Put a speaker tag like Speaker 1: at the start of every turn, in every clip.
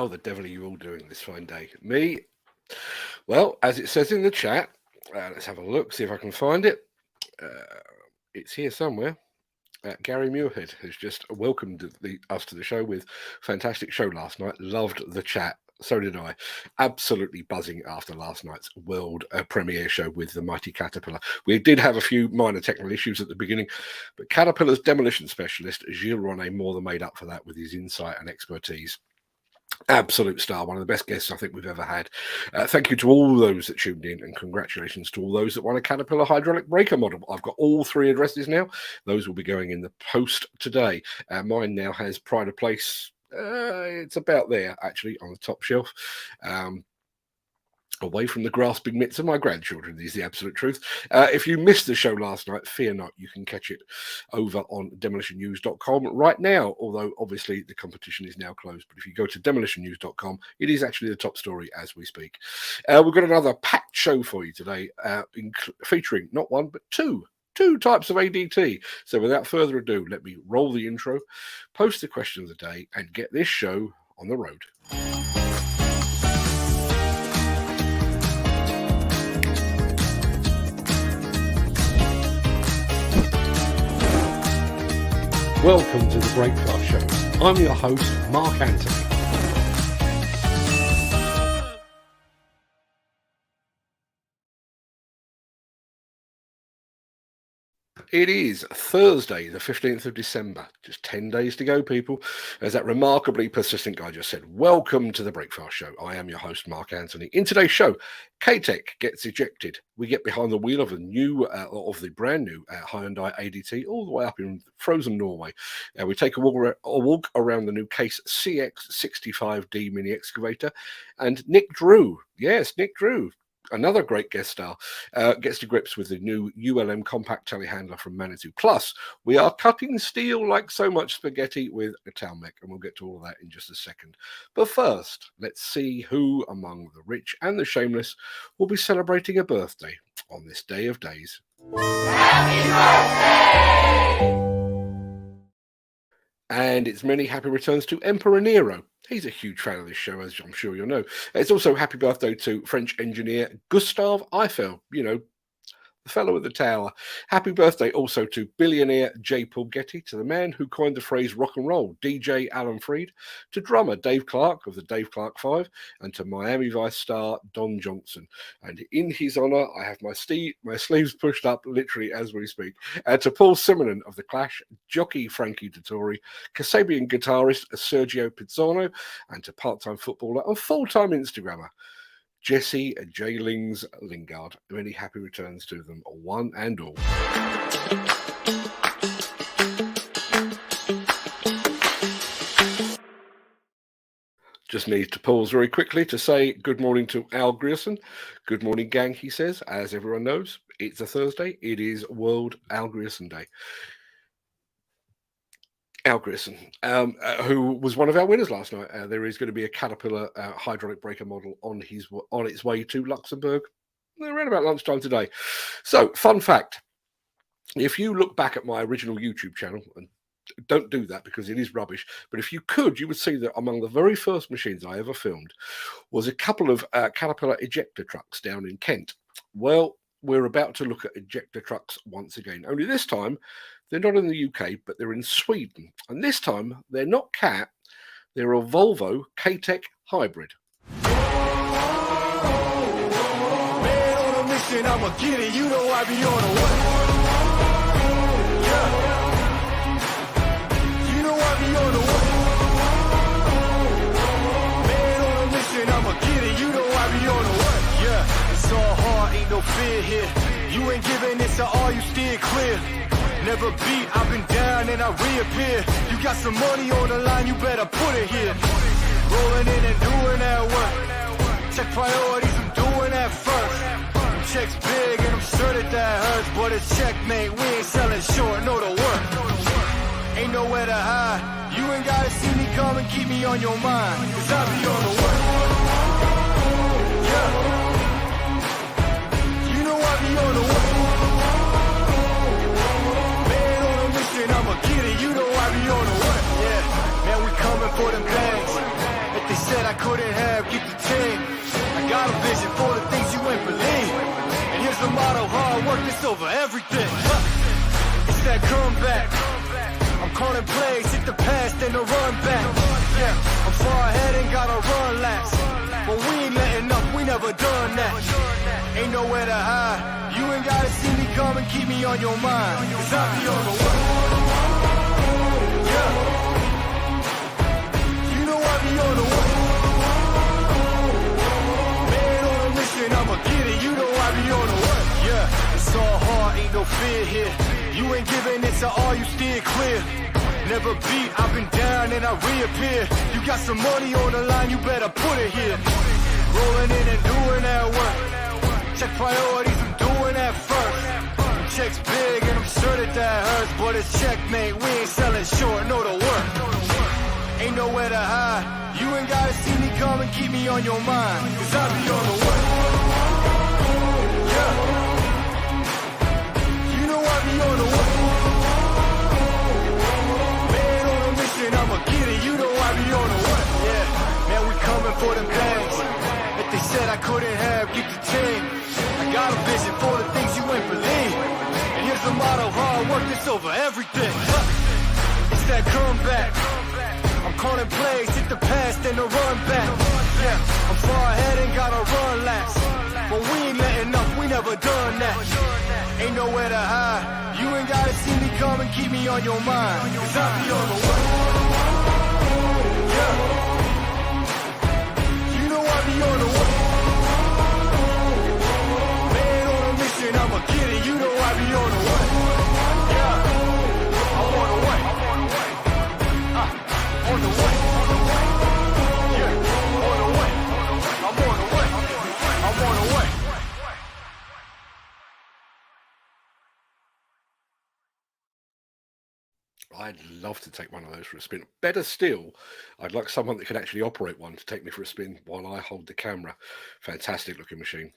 Speaker 1: How the devil are you all doing this fine day? Me? Well, as it says in the chat, let's have a look, see if I can find it. It's here somewhere. Gary Muirhead has just welcomed us to the show with fantastic show last night. Loved the chat. So did I. Absolutely buzzing after last night's world premiere show with the mighty Caterpillar. We did have a few minor technical issues at the beginning, but Caterpillar's demolition specialist, Gilles Ronnet, more than made up for that with his insight and expertise. Absolute star, one of the best guests I think we've ever had. Thank you to all those that tuned in, and congratulations to all those that won a Caterpillar hydraulic breaker model. I've got all 3 addresses now. Those will be going in the post today. Mine now has pride of place. It's about there, actually, on the top shelf. Away from the grasping mitts of my grandchildren is the absolute truth. If you missed the show last night, fear not, you can catch it over on demolitionnews.com right now, although obviously the competition is now closed. But if you go to demolitionnews.com, it is actually the top story as we speak. We've got another packed show for you today, featuring not one, but two types of ADT. So without further ado, let me roll the intro, post the question of the day, and get this show on the road. Welcome to the Breakfast Show. I'm your host, Mark Anthony. It is Thursday, the 15th of December. Just 10 days to go, people. As that remarkably persistent guy just said, welcome to the Breakfast Show. I am your host, Mark Anthony. In today's show, K-Tec gets ejected. We get behind the wheel of the brand new Hyundai ADT all the way up in frozen Norway. We take a walk around the new CASE CX65D mini excavator. And Nick Drew, another great guest star, gets to grips with the new ULM compact telehandler from Manitou. Plus, we are cutting steel like so much spaghetti with Italmek, and we'll get to all of that in just a second. But first, let's see who among the rich and the shameless will be celebrating a birthday on this day of days. Happy birthday! And it's many happy returns to Emperor Nero. He's a huge fan of this show, as I'm sure you'll know. It's also happy birthday to French engineer Gustave Eiffel, the fellow at the tower. Happy birthday also to billionaire J. Paul Getty, to the man who coined the phrase rock and roll, DJ Alan Freed, to drummer Dave Clark of the Dave Clark 5, and to Miami Vice star Don Johnson. And in his honour, I have my sleeves pushed up literally as we speak. To Paul Simonon of The Clash, jockey Frankie Dettori, Kasabian guitarist Sergio Pizzano, and to part-time footballer and full-time Instagrammer Jesse J. Lingard. Many happy returns to them, one and all. Just need to pause very quickly to say good morning to Al Grierson. Good morning, gang, he says. As everyone knows, it's a Thursday. It is World Al Grierson Day. Al Grierson, who was one of our winners last night. There is going to be a Caterpillar hydraulic breaker model on its way to Luxembourg around about lunchtime today. So, fun fact, if you look back at my original YouTube channel, and don't do that because it is rubbish, but if you could, you would see that among the very first machines I ever filmed was a couple of Caterpillar ejector trucks down in Kent. Well, we're about to look at ejector trucks once again, only this time they're not in the UK, but they're in Sweden. And this time, they're not Cat, they're a Volvo K-Tec hybrid.
Speaker 2: Man on a mission, I'ma get it. You know I be on a what? Yeah. You know I be on a what? Man on a mission, I'ma get it. You know I be on a what? Yeah. It's all hard, ain't no fear here. You ain't giving this to all, you steer clear. Never beat, I've been down and I reappear. You got some money on the line, you better put it here. Rolling in and doing that work. Check priorities, I'm doing that first. Check's big and I'm sure that hurts, but it's checkmate, we ain't selling short, no the work. Ain't nowhere to hide. You ain't gotta see me come and keep me on your mind, cause I be on the work. Yeah. You know I be on the work. I'ma get it, you know I be on the what? Yeah, man, we coming for them bags. If they said I this over everything. It's that comeback. I'm calling plays, hit the pass, then the run back. Yeah, I'm far ahead and got a run last. But we ain't letting up, we never done that. Ain't nowhere to hide. You ain't gotta see me come and keep me on your mind. Cause I be on the way. Yeah. You know I be on the way. Man on a mission, I'ma get it. You know I be on the way. Yeah, it's all hard, ain't no fear here. You ain't giving it to all, you steer clear. Never beat, I've been down and I reappear. You got some money on the line, you better put it here. Rolling in and doing that work. Check priorities, I'm doing that first. Them checks big and I'm sure that hurts. But it's checkmate, we ain't selling short, know the work. Ain't nowhere to hide. You ain't gotta see me come and keep me on your mind. Cause I be on the way. Yeah. You know I be on the way. I'ma get it, you know I be on the way. Yeah, man, we coming for them bags. If they said I couldn't have, get the team. I got a vision for the things you ain't believe. And here's the motto, hard work, it's over everything. It's that comeback. I'm calling plays, hit the pass, then the run back. Yeah, I'm far ahead and got a run last. But we ain't letting up, we never done that. Ain't nowhere to hide. You ain't gotta see me come and keep me on your mind. Cause I be on the way. Yeah. You know I be on the way. Man on a mission, I'ma get it. You know I be on the way. Yeah. I'm on the way. On the way. Yeah. On the way. I'm on the way. I'm on the way.
Speaker 1: I'd love to take one of those for a spin. Better still, I'd like someone that can actually operate one to take me for a spin while I hold the camera. Fantastic looking machine.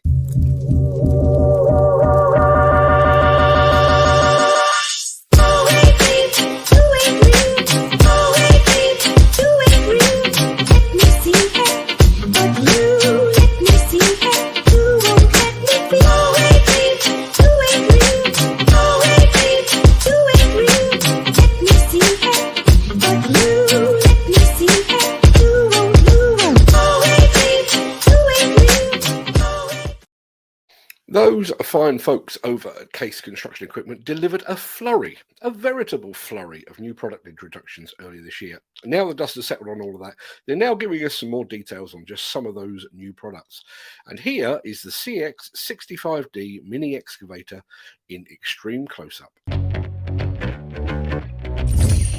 Speaker 1: Those fine folks over at CASE Construction Equipment delivered a flurry, a veritable flurry of new product introductions earlier this year. Now the dust has settled on all of that, they're now giving us some more details on just some of those new products. And here is the CX65D mini excavator in extreme close-up.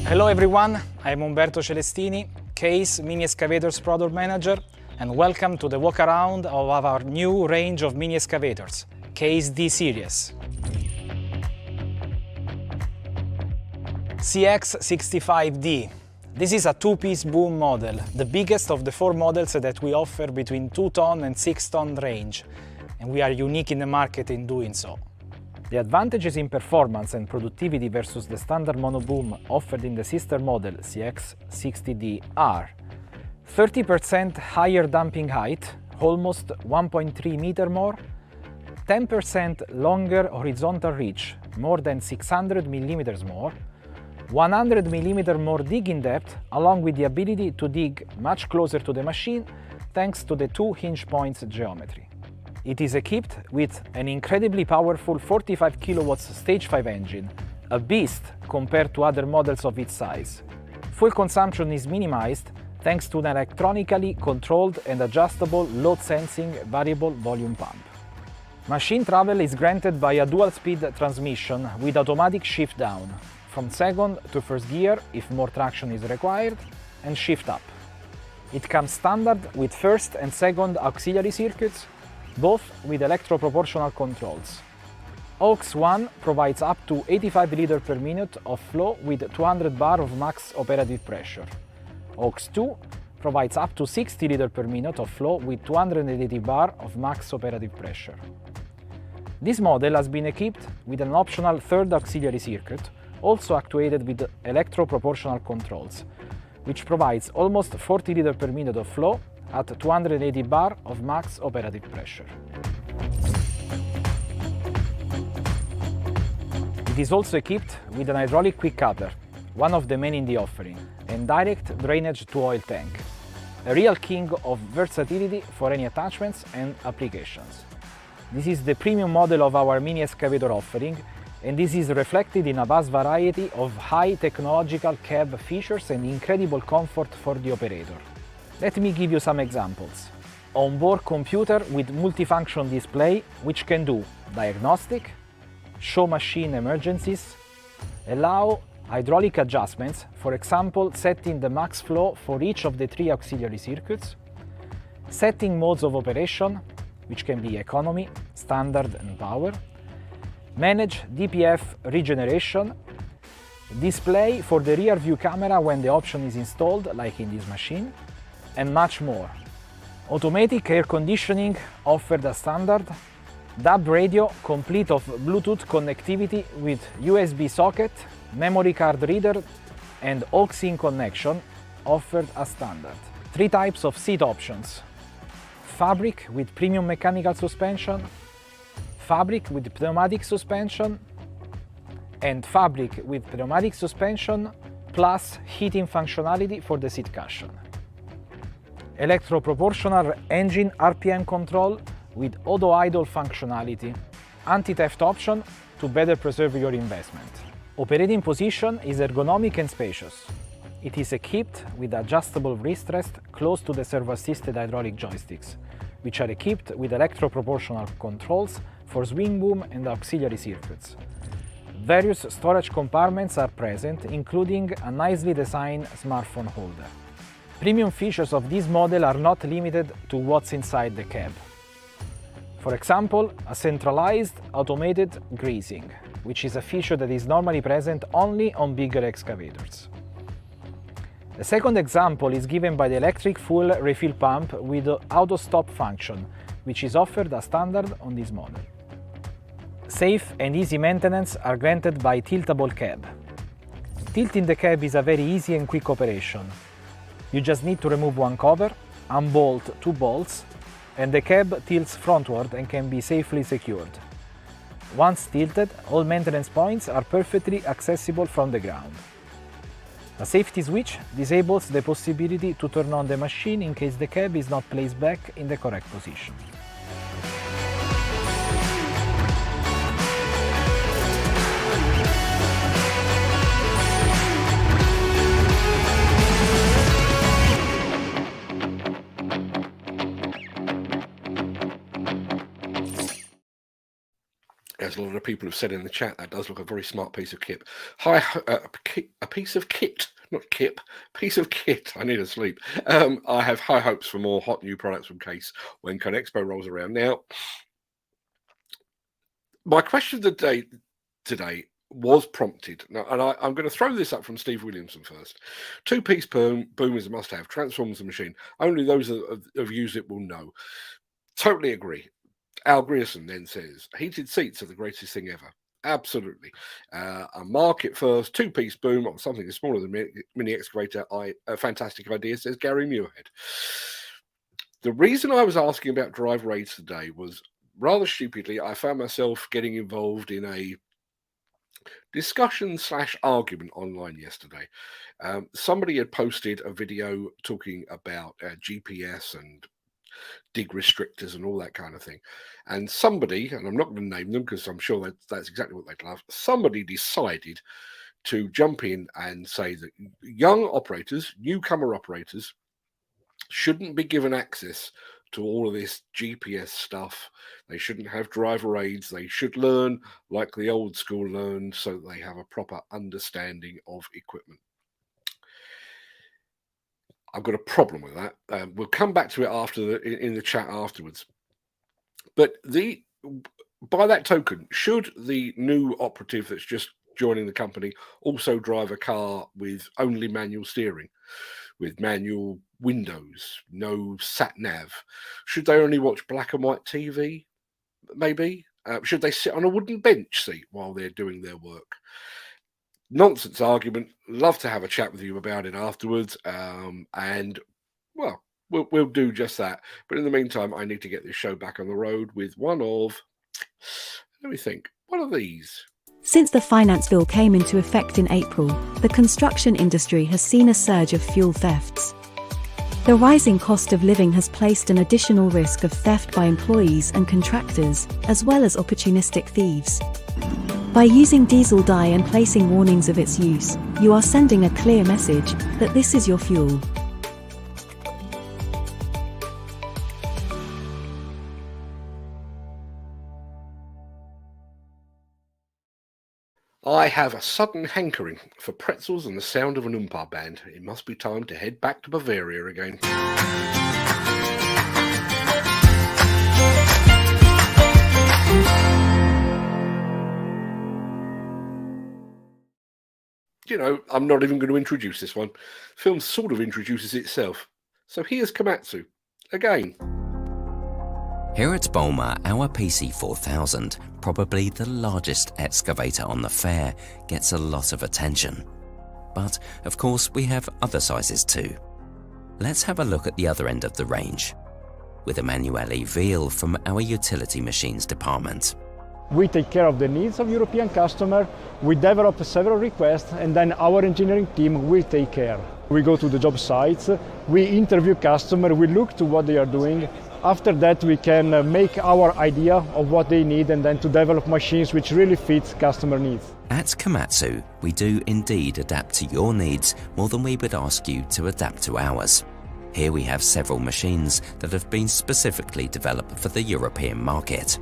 Speaker 3: Hello everyone, I'm Umberto Celestini, CASE Mini Excavators Product Manager, and welcome to the walk around of our new range of mini excavators, CASE D series. CX65D. This is a two-piece boom model, the biggest of the 4 models that we offer between 2-ton and 6-ton range, and we are unique in the market in doing so. The advantages in performance and productivity versus the standard monoboom offered in the sister model CX60D are 30% higher dumping height, almost 1.3 meter more, 10% longer horizontal reach, more than 600 millimeters more, 100 millimeter more digging depth, along with the ability to dig much closer to the machine thanks to the 2 hinge points geometry. It is equipped with an incredibly powerful 45 kilowatts Stage 5 engine, a beast compared to other models of its size. Fuel consumption is minimized thanks to an electronically controlled and adjustable load-sensing variable volume pump. Machine travel is granted by a dual-speed transmission with automatic shift down, from second to first gear if more traction is required, and shift up. It comes standard with first and second auxiliary circuits, both with electro-proportional controls. AUX 1 provides up to 85 liters per minute of flow with 200 bar of max operative pressure. AUX 2 provides up to 60 liters per minute of flow with 280 bar of max operative pressure. This model has been equipped with an optional third auxiliary circuit, also actuated with electro-proportional controls, which provides almost 40 liters per minute of flow at 280 bar of max operative pressure. It is also equipped with an hydraulic quick coupler, one of the main in the offering, and direct drainage to oil tank, a real king of versatility for any attachments and applications. This is the premium model of our mini excavator offering, and this is reflected in a vast variety of high technological cab features and incredible comfort for the operator. Let me give you some examples. Onboard computer with multifunction display, which can do diagnostic, show machine emergencies, allow hydraulic adjustments, for example setting the max flow for each of the 3 auxiliary circuits, setting modes of operation, which can be economy, standard and power, manage DPF regeneration, display for the rear view camera when the option is installed, like in this machine, and much more. Automatic air conditioning offered as standard, DAB radio complete of Bluetooth connectivity with USB socket, memory card reader and aux-in connection offered as standard. 3 types of seat options: fabric with premium mechanical suspension, fabric with pneumatic suspension, and fabric with pneumatic suspension plus heating functionality for the seat cushion. Electro-proportional engine RPM control with auto-idle functionality, anti-theft option to better preserve your investment. Operating position is ergonomic and spacious. It is equipped with adjustable wrist rest close to the servo-assisted hydraulic joysticks, which are equipped with electro-proportional controls for swing boom and auxiliary circuits. Various storage compartments are present, including a nicely designed smartphone holder. Premium features of this model are not limited to what's inside the cab. For example, a centralized automated greasing, which is a feature that is normally present only on bigger excavators. The second example is given by the electric fuel refill pump with the auto stop function, which is offered as standard on this model. Safe and easy maintenance are granted by tiltable cab. Tilting the cab is a very easy and quick operation. You just need to remove one cover, unbolt 2 bolts, and the cab tilts frontward and can be safely secured. Once tilted, all maintenance points are perfectly accessible from the ground. A safety switch disables the possibility to turn on the machine in case the cab is not placed back in the correct position.
Speaker 1: As a lot of people have said in the chat, that does look a very smart piece of kit. A piece of kit, not kip, piece of kit. I need to sleep. I have high hopes for more hot new products from CASE when ConExpo rolls around. Now, my question of the day today was prompted. Now, and I'm going to throw this up from Steve Williamson first. 2-piece boom is a must-have. Transforms the machine. Only those of you that will know. Totally agree. Al Grierson then says, heated seats are the greatest thing ever. Absolutely. A market first 2-piece boom on something as smaller than mini excavator. A fantastic idea, says Gary Muirhead. The reason I was asking about driver aids today was rather stupidly, I found myself getting involved in a discussion/argument online yesterday. Somebody had posted a video talking about GPS and dig restrictors and all that kind of thing. And somebody, and I'm not going to name them because I'm sure that's exactly what they'd love, somebody decided to jump in and say that young operators, newcomer operators, shouldn't be given access to all of this GPS stuff. They shouldn't have driver aids. They should learn like the old school learned so that they have a proper understanding of equipment. I've got a problem with that. We'll come back to it in the chat afterwards. But by that token, should the new operative that's just joining the company also drive a car with only manual steering, with manual windows, no sat nav? Should they only watch black and white TV? Maybe. Should they sit on a wooden bench seat while they're doing their work? Nonsense argument. Love to have a chat with you about it afterwards. And well, we'll do just that. But in the meantime, I need to get this show back on the road with one of, let me think, one of these.
Speaker 4: Since the finance bill came into effect in April, the construction industry has seen a surge of fuel thefts. The rising cost of living has placed an additional risk of theft by employees and contractors, as well as opportunistic thieves. By using diesel dye and placing warnings of its use, you are sending a clear message that this is your fuel.
Speaker 1: I have a sudden hankering for pretzels and the sound of an oompa band. It must be time to head back to Bavaria again. You know, I'm not even going to introduce this one. The film sort of introduces itself. So here's Komatsu, again.
Speaker 5: Here at Bulmer, our PC4000, probably the largest excavator on the fair, gets a lot of attention. But, of course, we have other sizes too. Let's have a look at the other end of the range, with Emanuele Veal from our Utility Machines department.
Speaker 6: We take care of the needs of European customers, we develop several requests, and then our engineering team will take care. We go to the job sites, we interview customers, we look to what they are doing. After that, we can make our idea of what they need and then to develop machines which really fit customer needs.
Speaker 5: At Komatsu, we do indeed adapt to your needs more than we would ask you to adapt to ours. Here we have several machines that have been specifically developed for the European market.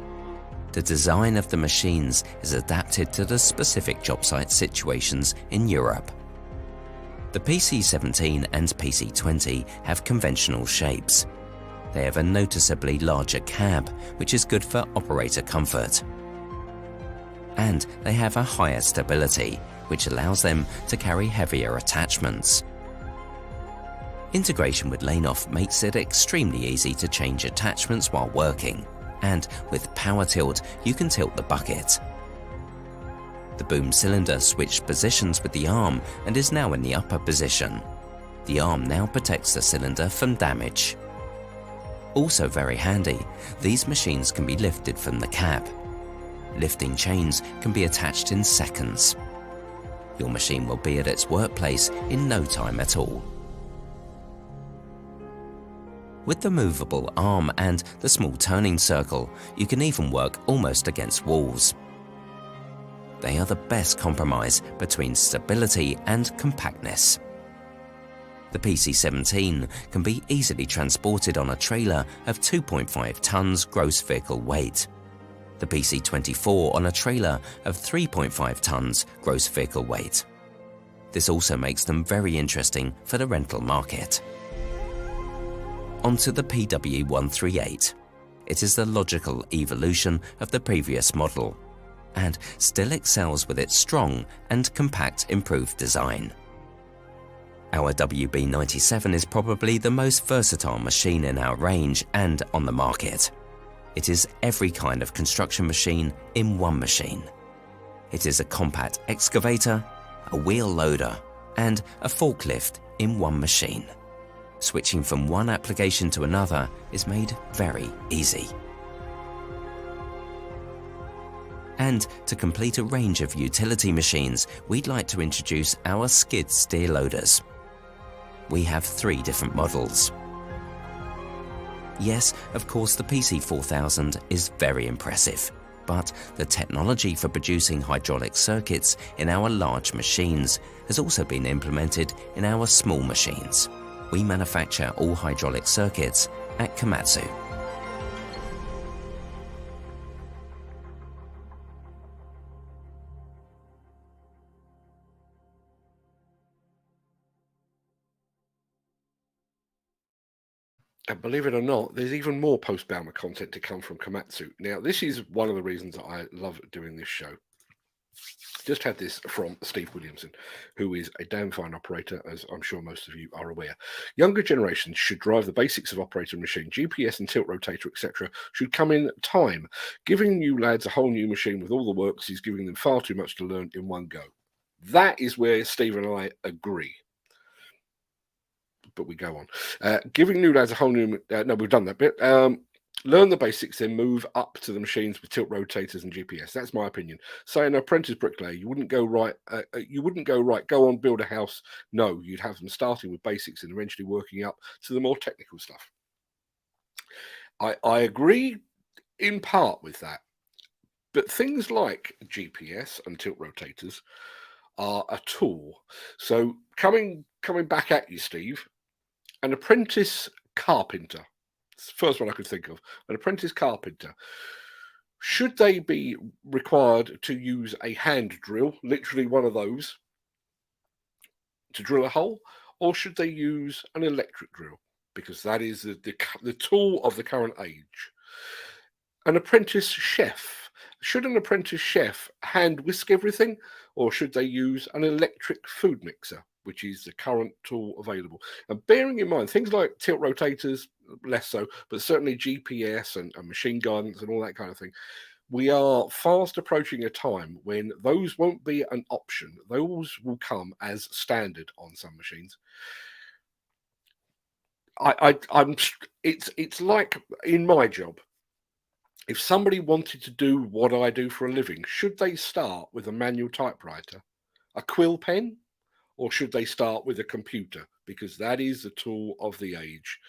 Speaker 5: The design of the machines is adapted to the specific job site situations in Europe. The PC17 and PC20 have conventional shapes. They have a noticeably larger cab, which is good for operator comfort. And they have a higher stability, which allows them to carry heavier attachments. Integration with Lane-Off makes it extremely easy to change attachments while working, and with power tilt, you can tilt the bucket. The boom cylinder switched positions with the arm and is now in the upper position. The arm now protects the cylinder from damage. Also very handy, these machines can be lifted from the cab. Lifting chains can be attached in seconds. Your machine will be at its workplace in no time at all. With the movable arm and the small turning circle, you can even work almost against walls. They are the best compromise between stability and compactness. The PC17 can be easily transported on a trailer of 2.5 tons gross vehicle weight. The PC24 on a trailer of 3.5 tons gross vehicle weight. This also makes them very interesting for the rental market. Onto the PW138. It is the logical evolution of the previous model, and still excels with its strong and compact improved design. Our WB97 is probably the most versatile machine in our range and on the market. It is every kind of construction machine in one machine. It is a compact excavator, a wheel loader, and a forklift in one machine. Switching from one application to another is made very easy. And to complete a range of utility machines, we'd like to introduce our skid steer loaders. We have 3 different models. Yes, of course, the PC4000 is very impressive, but the technology for producing hydraulic circuits in our large machines has also been implemented in our small machines. We manufacture all hydraulic circuits at Komatsu.
Speaker 1: And believe it or not, there's even more post-Balmer content to come from Komatsu. Now, this is one of the reasons that I love doing this show. Just had this from Steve Williamson, who is a damn fine operator, as I'm sure most of you are aware. Younger generations should drive the basics of operating a machine. GPS and tilt rotator, etc. should come in time. Giving you lads a whole new machine with all the works is giving them far too much to learn in one go. That is where Steve and I agree. But we go on. Giving new lads a whole new... no, we've done that bit. Learn the basics, then move up to the machines with tilt rotators and GPS. That's my opinion. Say an apprentice bricklayer, you wouldn't go right. Go on, build a house. No, you'd have them starting with basics and eventually working up to the more technical stuff. I agree in part with that, but things like GPS and tilt rotators are a tool. So coming back at you, Steve, an apprentice carpenter. It's the first one I could think of. An apprentice carpenter. Should they be required to use a hand drill, literally one of those, to drill a hole, or should they use an electric drill? Because that is the tool of the current age. An apprentice chef. Should an apprentice chef hand whisk everything, or should they use an electric food mixer, which is the current tool available? And bearing in mind, things like tilt rotators, less so, but certainly GPS and machine guidance and all that kind of thing, we are fast approaching a time when those won't be an option. Those will come as standard on some machines. It's like in my job. If somebody wanted to do what I do for a living, should they start with a manual typewriter, a quill pen, or should they start with a computer? Because that is the tool of the age.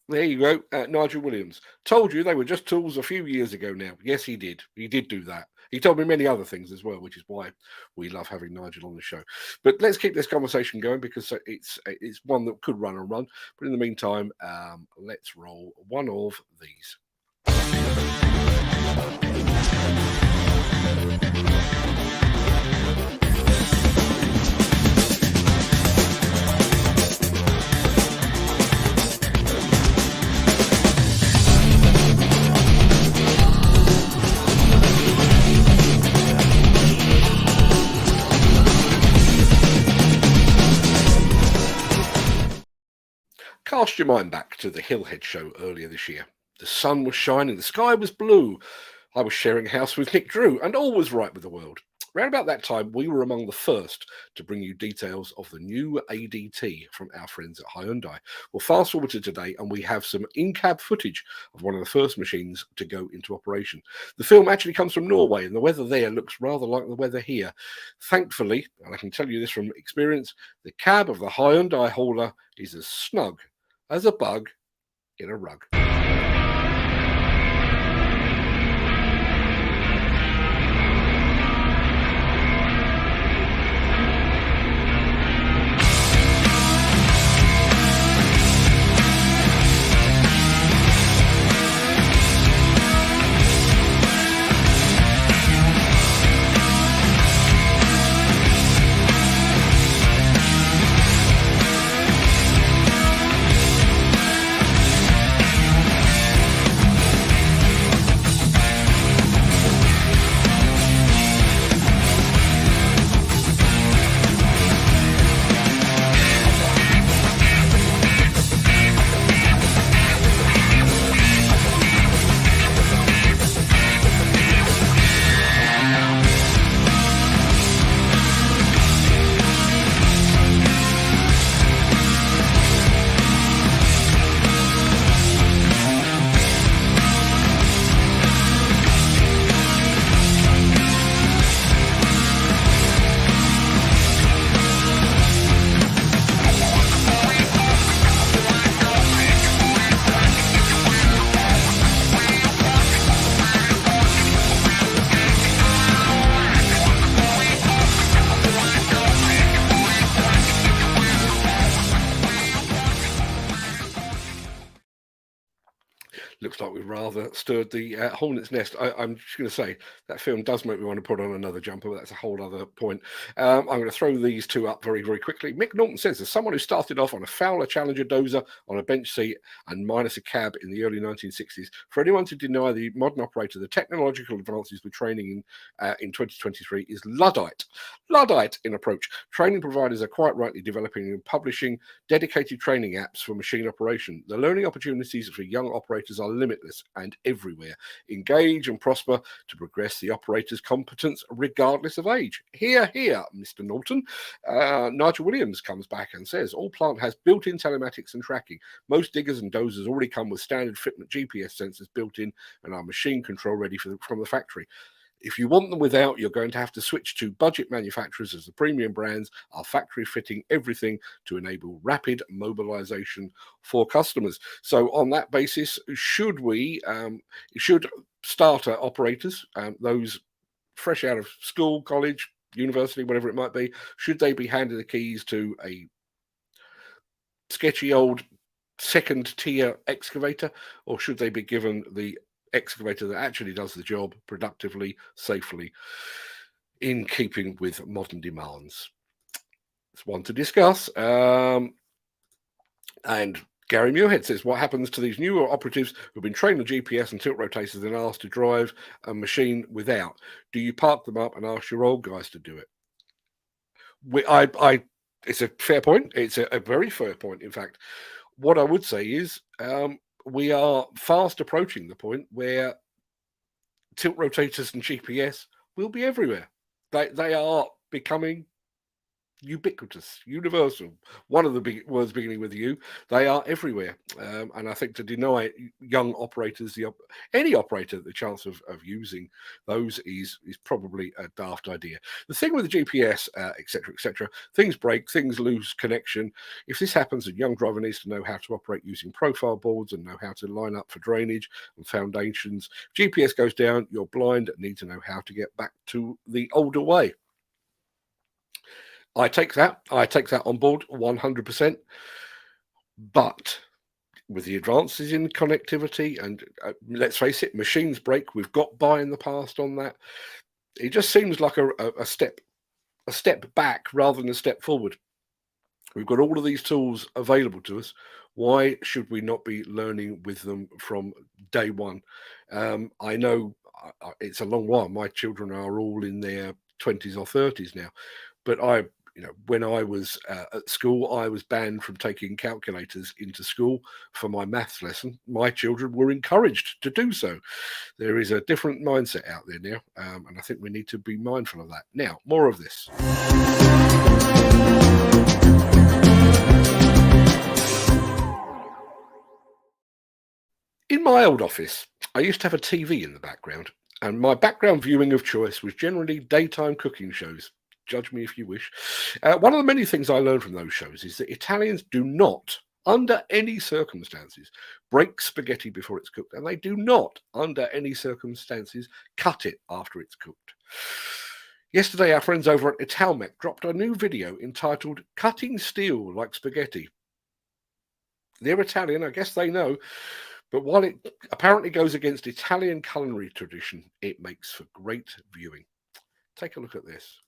Speaker 1: There you go, Nigel Williams. Told you they were just tools a few years ago now. Yes, he did. He did do that. He told me many other things as well, which is why we love having Nigel on the show. But let's keep this conversation going because it's one that could run and run. But in the meantime, let's roll one of these. Cast your mind back to the Hillhead show earlier this year. The sun was shining, the sky was blue. I was sharing a house with Nick Drew, and all was right with the world. Around about that time, we were among the first to bring you details of the new ADT from our friends at Hyundai. Well, fast forward to today, and we have some in-cab footage of one of the first machines to go into operation. The film actually comes from Norway, and the weather there looks rather like the weather here. Thankfully, and I can tell you this from experience, the cab of the Hyundai hauler is as snug as a bug in a rug. Looks like we've rather stirred the hornet's nest. I'm just going to say that film does make me want to put on another jumper, but that's a whole other point. I'm going to throw these two up very, very quickly. Mick Norton says, as someone who started off on a Fowler Challenger dozer on a bench seat and minus a cab in the early 1960s, for anyone to deny the modern operator the technological advances we're training in 2023 is Luddite. Luddite in approach. Training providers are quite rightly developing and publishing dedicated training apps for machine operation. The learning opportunities for young operators are limitless and everywhere. Engage and prosper to progress the operator's competence regardless of age. Hear, hear, Mr. Norton. Nigel Williams comes back and says, all plant has built-in telematics and tracking. Most diggers and dozers already come with standard fitment GPS sensors built in and are machine control ready from the factory. If you want them without, you're going to have to switch to budget manufacturers, as the premium brands are factory fitting everything to enable rapid mobilization for customers. So on that basis, should starter operators, those fresh out of school, college, university, whatever it might be, should they be handed the keys to a sketchy old second tier excavator, or should they be given the excavator that actually does the job productively, safely, in keeping with modern demands? It's one to discuss. And Gary Muirhead says, what happens to these newer operatives who've been trained on GPS and tilt rotators and asked to drive a machine without? Do you park them up and ask your old guys to do it? It's a fair point. It's a very fair point, in fact. What I would say is we are fast approaching the point where tilt rotators and GPS will be everywhere. They are becoming ubiquitous, universal. One of the big words beginning with U. They are everywhere, and I think to deny young operators, any operator, the chance of using those is probably a daft idea. The thing with the GPS, etc., things break, things lose connection. If this happens, a young driver needs to know how to operate using profile boards and know how to line up for drainage and foundations. If GPS goes down, you're blind and need to know how to get back to the older way. I take that on board 100%. But with the advances in connectivity, and let's face it, machines break. We've got by in the past on that. It just seems like a step back rather than a step forward. We've got all of these tools available to us. Why should we not be learning with them from day one? I know it's a long while. My children are all in their 20s or 30s now, but when I was at school, I was banned from taking calculators into school for my maths lesson. My children were encouraged to do so. There is a different mindset out there now, and I think we need to be mindful of that. Now, more of this. In my old office, I used to have a TV in the background, and my background viewing of choice was generally daytime cooking shows. Judge me if you wish. One of the many things I learned from those shows is that Italians do not, under any circumstances, break spaghetti before it's cooked, and they do not, under any circumstances, cut it after it's cooked. Yesterday, our friends over at Italmek dropped a new video entitled Cutting Steel Like Spaghetti. They're Italian, I guess they know, but while it apparently goes against Italian culinary tradition, it makes for great viewing. Take a look at this.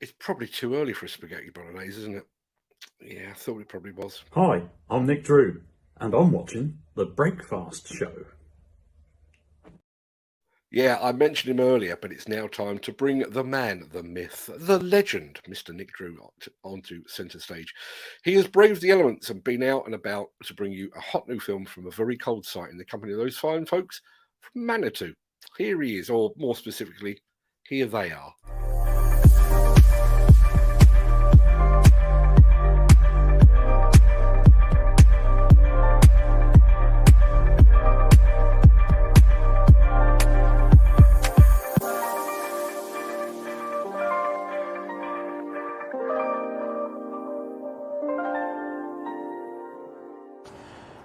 Speaker 1: It's probably too early for a spaghetti bolognese, isn't it? Yeah, I thought it probably was.
Speaker 7: Hi, I'm Nick Drew, and I'm watching The Breakfast Show.
Speaker 1: Yeah, I mentioned him earlier, but it's now time to bring the man, the myth, the legend, Mr. Nick Drew, onto centre stage. He has braved the elements and been out and about to bring you a hot new film from a very cold site in the company of those fine folks from Manitou. Here he is, or more specifically, here they are.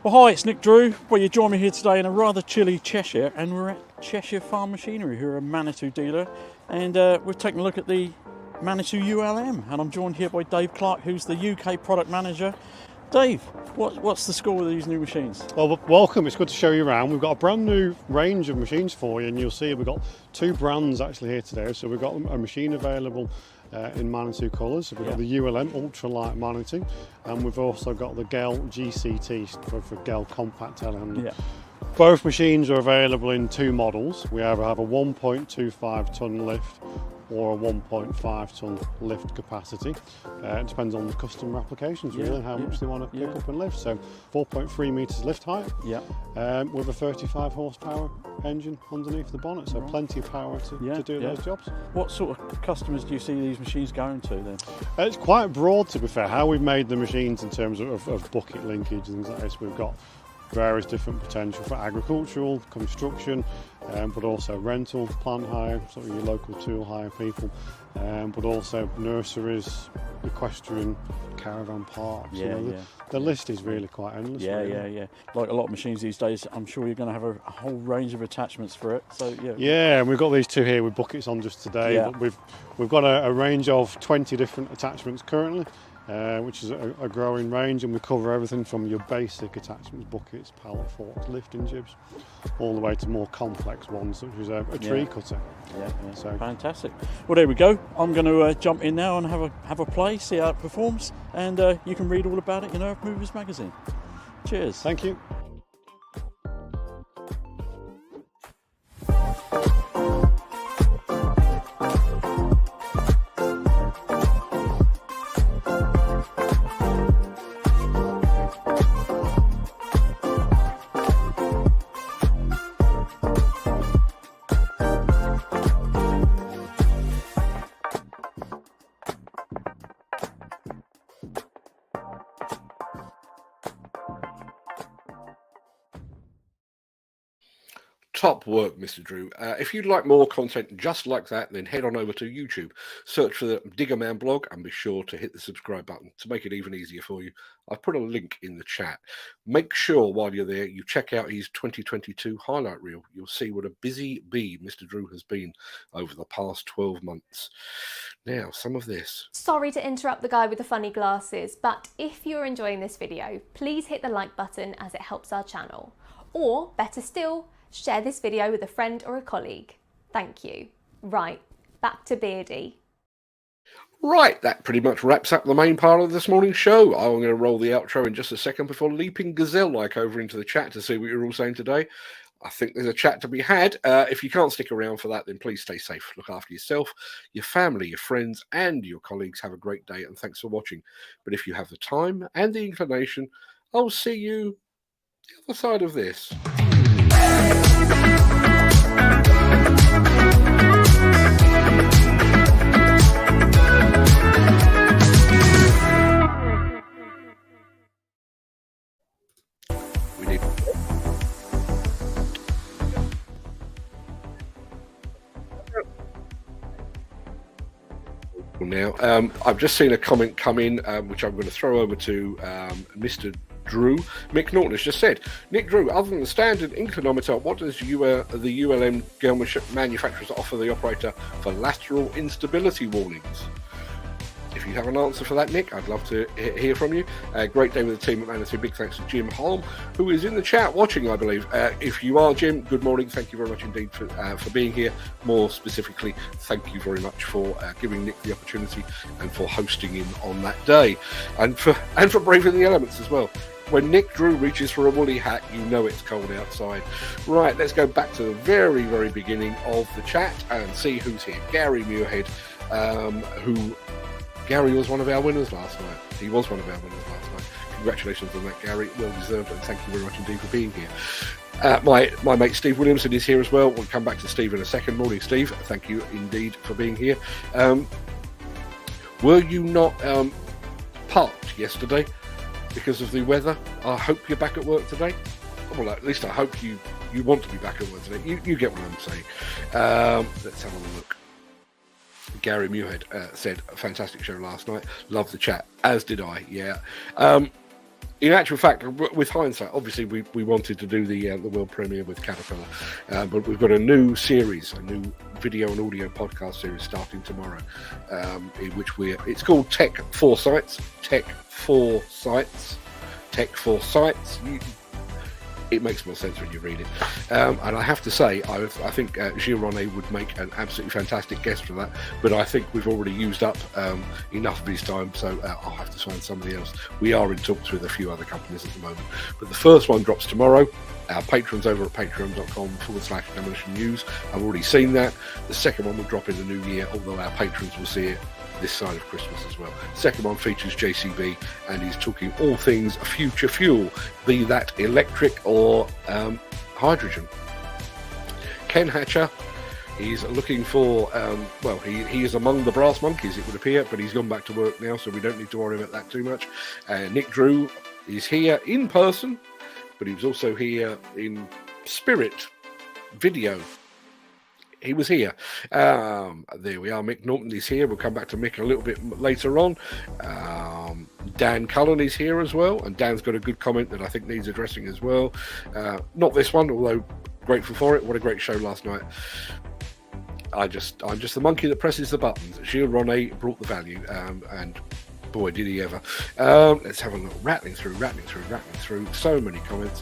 Speaker 8: Well, hi, it's Nick Drew. Well, you join me here today in a rather chilly Cheshire, and we're at Cheshire Farm Machinery, who are a Manitou dealer, and we're taking a look at the Manitou ULM, and I'm joined here by Dave Clark, who's the UK product manager. Dave, what's the score with these new machines?
Speaker 6: Well, welcome. It's good to show you around. We've got a brand new range of machines for you, and you'll see we've got two brands actually here today. So we've got a machine available in Manitou colours. So we've got the ULM Ultralight Manitou, and we've also got the GEL GCT for GEL Compact Telehandler.
Speaker 8: Yeah.
Speaker 6: Both machines are available in two models. We either have a 1.25 tonne lift or a 1.5 tonne lift capacity. It depends on the customer applications really, how much they want to pick up and lift. So 4.3 metres lift height with a 35 horsepower engine underneath the bonnet, so plenty of power to do those jobs.
Speaker 8: What sort of customers do you see these machines going to then?
Speaker 6: It's quite broad, to be fair, how we've made the machines in terms of bucket linkage and things like this. We've got various different potential for agricultural, construction, but also rental, plant hire, sort of your local tool hire people, but also nurseries, equestrian, caravan parks. The list is really quite endless.
Speaker 8: Yeah. Like a lot of machines these days, I'm sure you're going to have a whole range of attachments for it. So
Speaker 6: and we've got these two here with buckets on just today. But we've got a range of 20 different attachments currently. Which is a growing range, and we cover everything from your basic attachments, buckets, pallet forks, lifting jibs, all the way to more complex ones, such as a tree cutter.
Speaker 8: So fantastic. Well, there we go. I'm going to jump in now and have a play, see how it performs, and you can read all about it in Earth Movers magazine. Cheers.
Speaker 6: Thank you.
Speaker 1: Top work, Mr. Drew. If you'd like more content just like that, then head on over to YouTube, search for the Diggerman blog, and be sure to hit the subscribe button to make it even easier for you. I've put a link in the chat. Make sure while you're there, you check out his 2022 highlight reel. You'll see what a busy bee Mr. Drew has been over the past 12 months. Now, some of this.
Speaker 9: Sorry to interrupt the guy with the funny glasses, but if you're enjoying this video, please hit the like button as it helps our channel. Or, better still, share this video with a friend or a colleague. Thank you. Right, back to Beardy.
Speaker 1: Right, that pretty much wraps up the main part of this morning's show. I'm going to roll the outro in just a second before leaping gazelle-like over into the chat to see what you're all saying today. I think there's a chat to be had. If you can't stick around for that, then please stay safe. Look after yourself, your family, your friends, and your colleagues. Have a great day, and thanks for watching. But if you have the time and the inclination, I'll see you the other side of this. We need now. I've just seen a comment come in, which I'm going to throw over to Mr. Drew. Mick Norton has just said, Nick Drew, other than the standard inclinometer, what does the ULM GEL manufacturers offer the operator for lateral instability warnings? if you have an answer for that, Nick, I'd love to hear from you. Great day with the team at Manitou. Big thanks to Jim Holm, who is in the chat watching, I believe. If you are, Jim, good morning. Thank you very much indeed for being here. More specifically, thank you very much for giving Nick the opportunity and for hosting him on that day, and for braving the elements as well. When Nick Drew reaches for a woolly hat, you know it's cold outside. Right, let's go back to the very, very beginning of the chat and see who's here. Gary Muirhead, Gary was one of our winners last night. He was one of our winners last night. Congratulations on that, Gary. Well deserved, and thank you very much indeed for being here. My mate Steve Williamson is here as well. We'll come back to Steve in a second. Morning, Steve. Thank you indeed for being here. Were you not parked yesterday because of the weather? I hope you're back at work today. Well, at least I hope you want to be back at work today. You get what I'm saying. Let's have a look. Gary Muirhead said, a fantastic show last night. Loved the chat, as did I. Yeah. In actual fact, with hindsight, obviously we wanted to do the world premiere with Caterpillar, but we've got a new series, a new video and audio podcast series starting tomorrow, in which it's called Tech 4 Sites. Tech 4 Sites. It makes more sense when you read it. And I have to say, I think Gilles René would make an absolutely fantastic guest for that, but I think we've already used up enough of his time, so I'll have to find somebody else. We are in talks with a few other companies at the moment. But the first one drops tomorrow. Our patrons over at patreon.com/demolition news. I've already seen that. The second one will drop in the new year, although our patrons will see it this side of Christmas as well. Second one features JCB, and he's talking all things future fuel, be that electric or hydrogen. Ken Hatcher, he's looking for, he is among the brass monkeys, it would appear, but he's gone back to work now, so we don't need to worry about that too much. Nick Drew is here in person, but he was also here in spirit, video. He was here. There we are. Mick Norton is here. We'll come back to Mick a little bit later on. Dan Cullen is here as well, and Dan's got a good comment that I think needs addressing as well. Not this one, although grateful for it. What a great show last night. I'm just the monkey that presses the buttons. Gilles René brought the value, and boy, did he ever. Let's have a look. Rattling through. So many comments.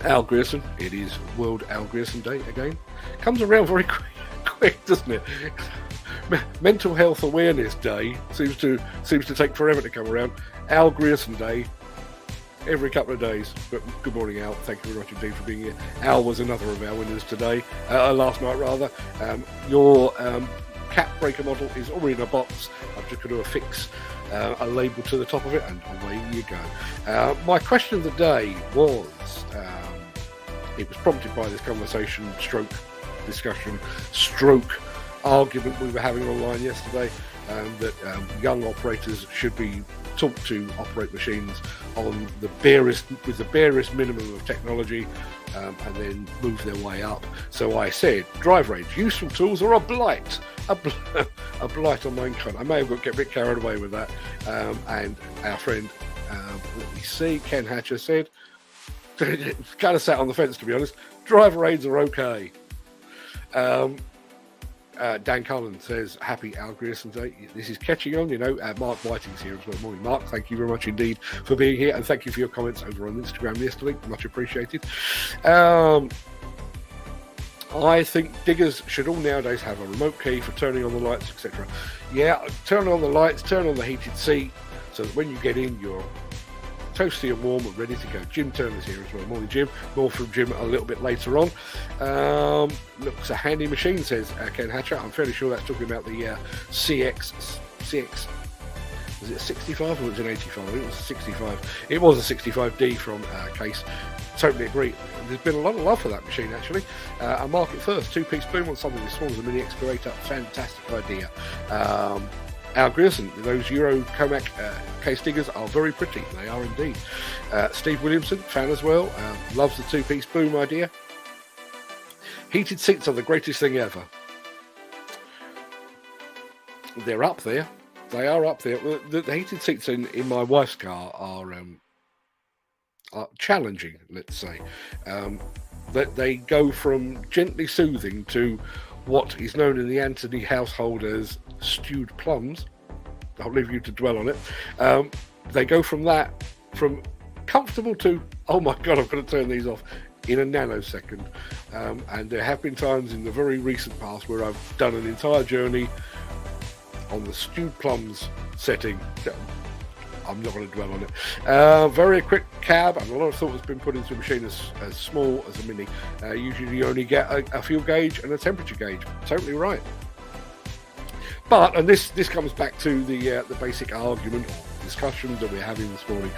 Speaker 1: Al Grierson, it is World Al Grierson Day again. Comes around very quick, doesn't it? Mental Health Awareness Day seems to take forever to come around. Al Grierson Day, every couple of days. But good morning, Al. Thank you very much indeed for being here. Al was another of our winners today, last night rather. Your cap breaker model is already in a box. I've just got to affix a label to the top of it, and away you go. My question of the day was, it was prompted by this conversation, discussion, argument we were having online yesterday, that young operators should be taught to operate machines on with the barest minimum of technology, and then move their way up. So I said, drive range, useful tools, or a blight on mankind. I may have got a bit carried away with that. And our friend, let me see, Ken Hatcher said, kind of sat on the fence, to be honest. Driver aids are okay. Dan Cullen says, happy Al Grierson Day. This is catching on, Mark Whiting's here as well. Morning, Mark. Thank you very much indeed for being here, and thank you for your comments over on Instagram yesterday. Much appreciated. I think diggers should all nowadays have a remote key for turning on the lights, etc. Yeah, turn on the lights, turn on the heated seat, so that when you get in, you're toasty and warm and ready to go. Jim Turner's here as well. Morning, Jim. More from Jim a little bit later on. Looks a handy machine, says Ken Hatcher. I'm fairly sure that's talking about the CX. Was it a 65 or was it an 85? It was a 65. It was a 65D from CASE. Totally agree. There's been a lot of love for that machine, actually. A market first, two-piece boom on something as small as a mini excavator. Fantastic idea. Al Grierson, those Euro Comac case diggers are very pretty. They are indeed. Steve Williamson, fan as well, loves the two-piece boom idea. Heated seats are the greatest thing ever. They're up there. They are up there. The heated seats in my wife's car are challenging, let's say. That they go from gently soothing to what is known in the Anthony household as stewed plums. I'll leave you to dwell on it. They go from comfortable to, oh my God, I've got to turn these off in a nanosecond. And there have been times in the very recent past where I've done an entire journey on the stewed plums setting. I'm not going to dwell on it. Very quick cab, and a lot of thought has been put into a machine as small as a Mini. Usually you only get a fuel gauge and a temperature gauge. Totally right. But, and this comes back to the basic argument or discussion that we're having this morning.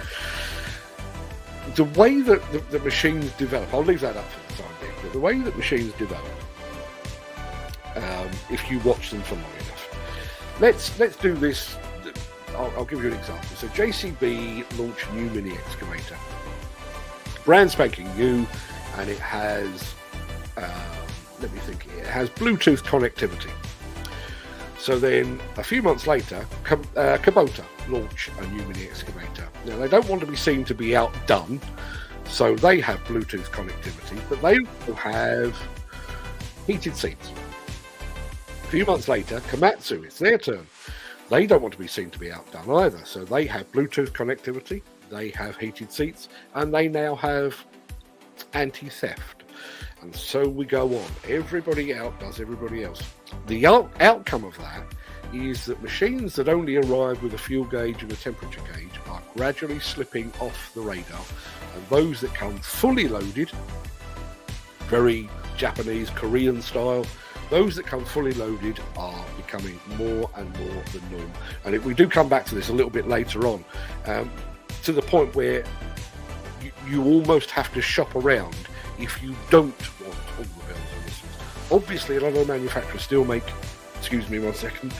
Speaker 1: The way that the machines develop, I'll leave that up for the time being, but the way that machines develop, if you watch them for long enough. Let's do this. I'll give you an example. So JCB launched a new mini excavator, brand spanking new, and it has, let me think, it has Bluetooth connectivity. So then a few months later, Kubota launch a new mini excavator. Now they don't want to be seen to be outdone, so they have Bluetooth connectivity, but they will have heated seats. A few months later, Komatsu, it's their turn. They don't want to be seen to be outdone either, so they have Bluetooth connectivity, they have heated seats, and they now have anti-theft. And so we go on. Everybody outdoes everybody else. The outcome of that is that machines that only arrive with a fuel gauge and a temperature gauge are gradually slipping off the radar, and those that come fully loaded, very Japanese, Korean style, those that come fully loaded are becoming more and more the norm. And we do come back to this a little bit later on, to the point where you almost have to shop around if you don't want all the bells and whistles. Obviously, a lot of the manufacturers still make, excuse me 1 second.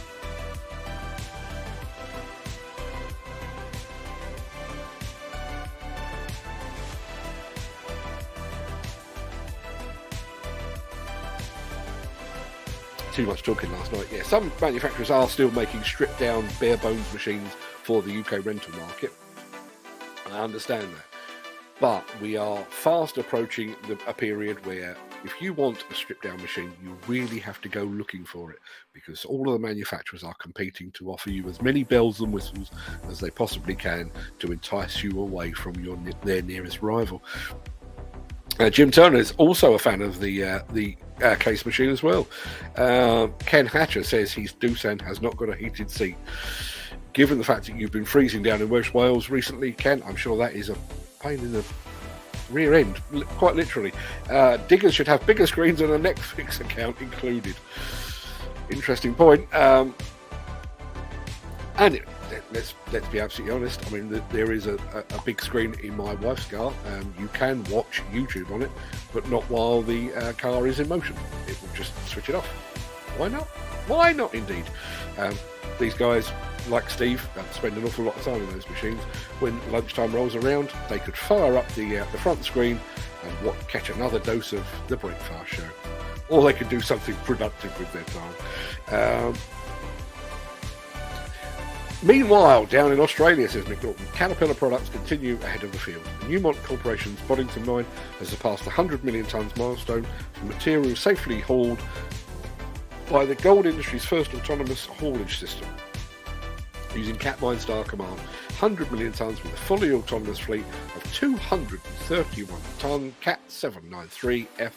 Speaker 1: Too much talking last night. Yeah, some manufacturers are still making stripped down bare bones machines for the UK rental market. I understand that. But we are fast approaching a period where if you want a stripped down machine, you really have to go looking for it, because all of the manufacturers are competing to offer you as many bells and whistles as they possibly can to entice you away from their nearest rival. Jim Turner is also a fan of the CASE machine as well. Ken Hatcher says his Doosan has not got a heated seat. Given the fact that you've been freezing down in West Wales recently, Ken, I'm sure that is a pain in the rear end, quite literally. Diggers should have bigger screens and a Netflix account included. Interesting point. And let's be absolutely honest. I mean, there is a big screen in my wife's car. You can watch YouTube on it, but not while the car is in motion. It will just switch it off. Why not? Why not, indeed? These guys, like Steve, spend an awful lot of time in those machines. When lunchtime rolls around, they could fire up the front screen and catch another dose of the breakfast show. Or they could do something productive with their time. Meanwhile, down in Australia, says McNaughton, Caterpillar products continue ahead of the field. The Newmont Corporation's Boddington mine has surpassed the 100 million tonnes milestone for material safely hauled by the gold industry's first autonomous haulage system. Using Cat Mine Star Command, 100 million tonnes with a fully autonomous fleet of 231-tonne Cat 793F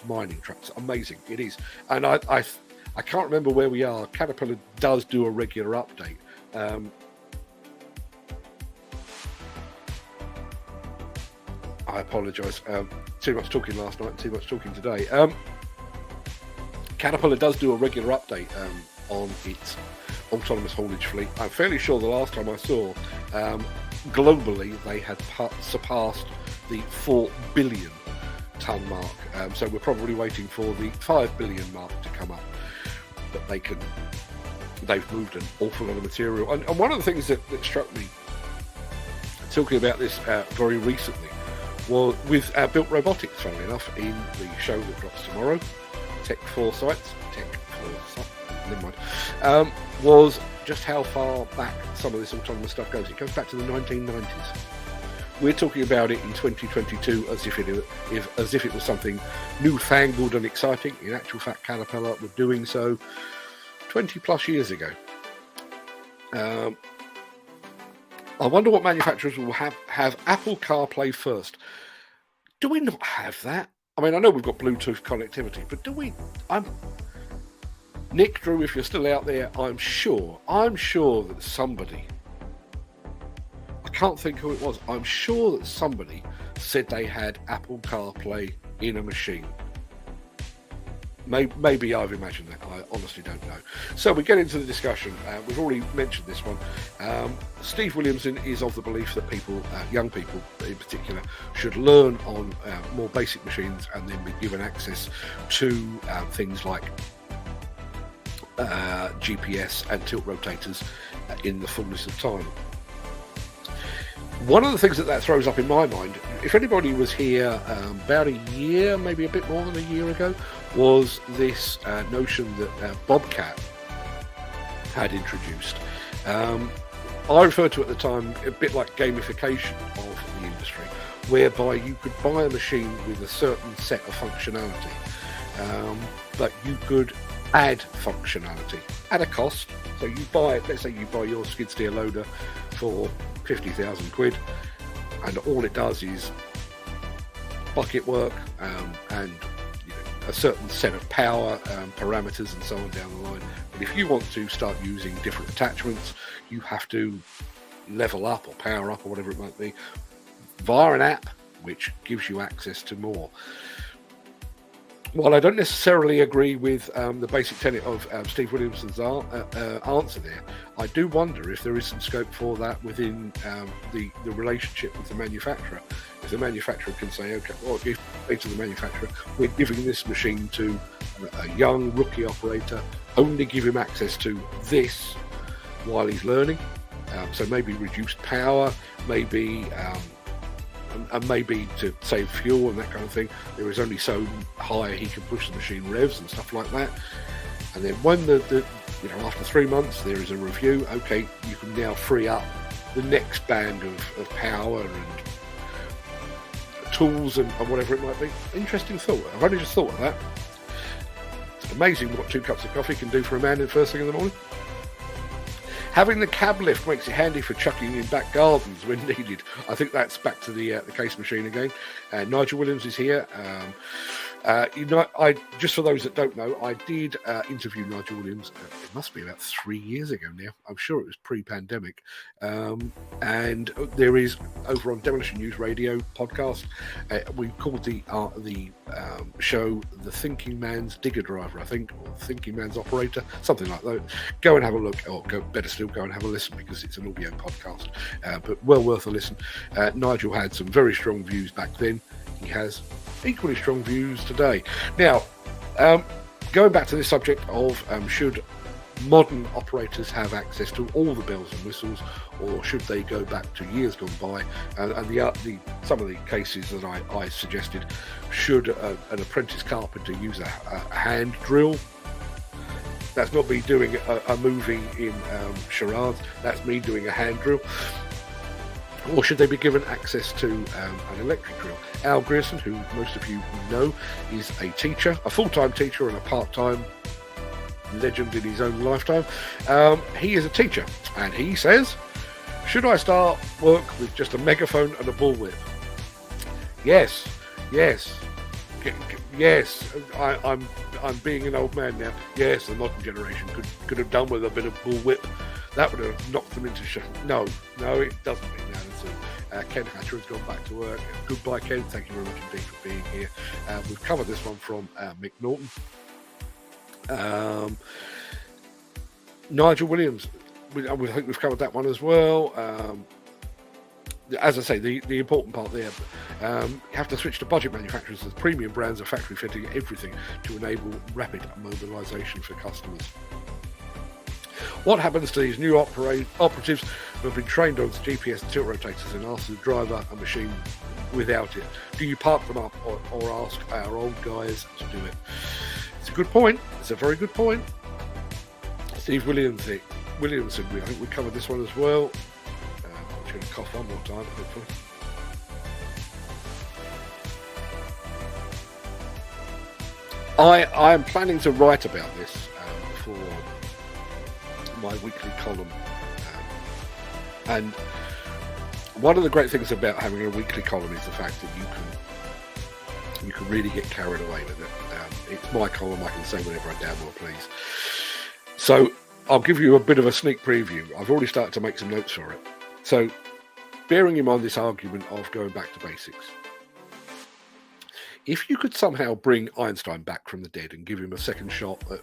Speaker 1: mining trucks. Amazing, it is. And I can't remember where we are. Caterpillar does do a regular update. I apologise. Too much talking last night, too much talking today. Caterpillar does do a regular update on its autonomous haulage fleet. I'm fairly sure the last time I saw, globally, they had surpassed the 4 billion tonne mark. So we're probably waiting for the 5 billion mark to come up. But they've moved an awful lot of material. And one of the things that struck me, talking about this very recently, was with Built Robotics, funnily enough, in the show that drops tomorrow, Tech Foresight, never mind, was just how far back some of this autonomous stuff goes. It goes back to the 1990s. We're talking about it in 2022 as if it was something newfangled and exciting. In actual fact, Caterpillar were doing so 20 plus years ago. I wonder what manufacturers will have Apple CarPlay first. Do we not have that? I mean, I know we've got Bluetooth connectivity, but do we? Nick, Drew, if you're still out there, I'm sure that somebody, I can't think who it was, I'm sure that somebody said they had Apple CarPlay in a machine. Maybe I've imagined that. I honestly don't know. So we get into the discussion. We've already mentioned this one. Steve Williamson is of the belief that people, young people in particular, should learn on more basic machines and then be given access to things like GPS and tilt rotators in the fullness of time. One of the things that throws up in my mind, if anybody was here about a year, maybe a bit more than a year ago, was this notion that Bobcat had introduced. I referred to at the time a bit like gamification of the industry, whereby you could buy a machine with a certain set of functionality, but you could add functionality at a cost. So you buy, let's say you buy your skid steer loader for 50,000 quid, and all it does is bucket work and a certain set of power parameters and so on down the line. But if you want to start using different attachments, you have to level up or power up or whatever it might be via an app which gives you access to more. While I don't necessarily agree with the basic tenet of Steve Williamson's answer there, I do wonder if there is some scope for that within the relationship with the manufacturer. If the manufacturer can say, okay, well, if to the manufacturer, we're giving this machine to a young rookie operator, only give him access to this while he's learning. So maybe reduced power, maybe and maybe to save fuel and that kind of thing. There is only so high he can push the machine revs and stuff like that. And then when after 3 months there is a review, okay, you can now free up the next band of power and tools and whatever it might be. Interesting thought. I've only just thought of that. It's amazing what 2 cups of coffee can do for a man the first thing in the morning. Having the cab lift makes it handy for chucking in back gardens when needed. I think that's back to the CASE machine again. Nigel Williams is here. Just for those that don't know, I did interview Nigel Williams. It must be about 3 years ago now. I'm sure it was pre-pandemic. And there is over on Demolition News Radio podcast. We called the show "The Thinking Man's Digger Driver," I think, or "Thinking Man's Operator," something like that. Go and have a look, or better still, go and have a listen because it's an audio podcast. But well worth a listen. Nigel had some very strong views back then. He has equally strong views today. Now, going back to this subject of should modern operators have access to all the bells and whistles, or should they go back to years gone by? And some of the cases that I suggested, should an apprentice carpenter use a hand drill? That's not me doing a movie in charades. That's me doing a hand drill. Or should they be given access to an electric drill? Al Grierson, who most of you know, is a teacher, a full-time teacher and a part-time legend in his own lifetime. He is a teacher, and he says, should I start work with just a megaphone and a bullwhip? Yes. I'm being an old man now. Yes, the modern generation could have done with a bit of bullwhip. That would have knocked them into shit. No, it doesn't mean that at all. Ken Hatcher has gone back to work. Goodbye, Ken. Thank you very much indeed for being here. We've covered this one from Mick Norton. Nigel Williams, I think we've covered that one as well. As I say, the important part there, you have to switch to budget manufacturers as premium brands are factory fitting everything to enable rapid mobilisation for customers. What happens to these new operatives who have been trained on GPS and tilt rotators and asked to drive a machine without it? Do you park them up or ask our old guys to do it? It's a good point. It's a very good point. Steve Williamson, I think we covered this one as well. I'm just going to cough one more time, hopefully. I am planning to write about this for my weekly column. And one of the great things about having a weekly column is the fact that you can really get carried away with it. It's my column, I can say whatever I damn well please. So I'll give you a bit of a sneak preview. I've already started to make some notes for it. So bearing in mind this argument of going back to basics, if you could somehow bring Einstein back from the dead and give him a second shot at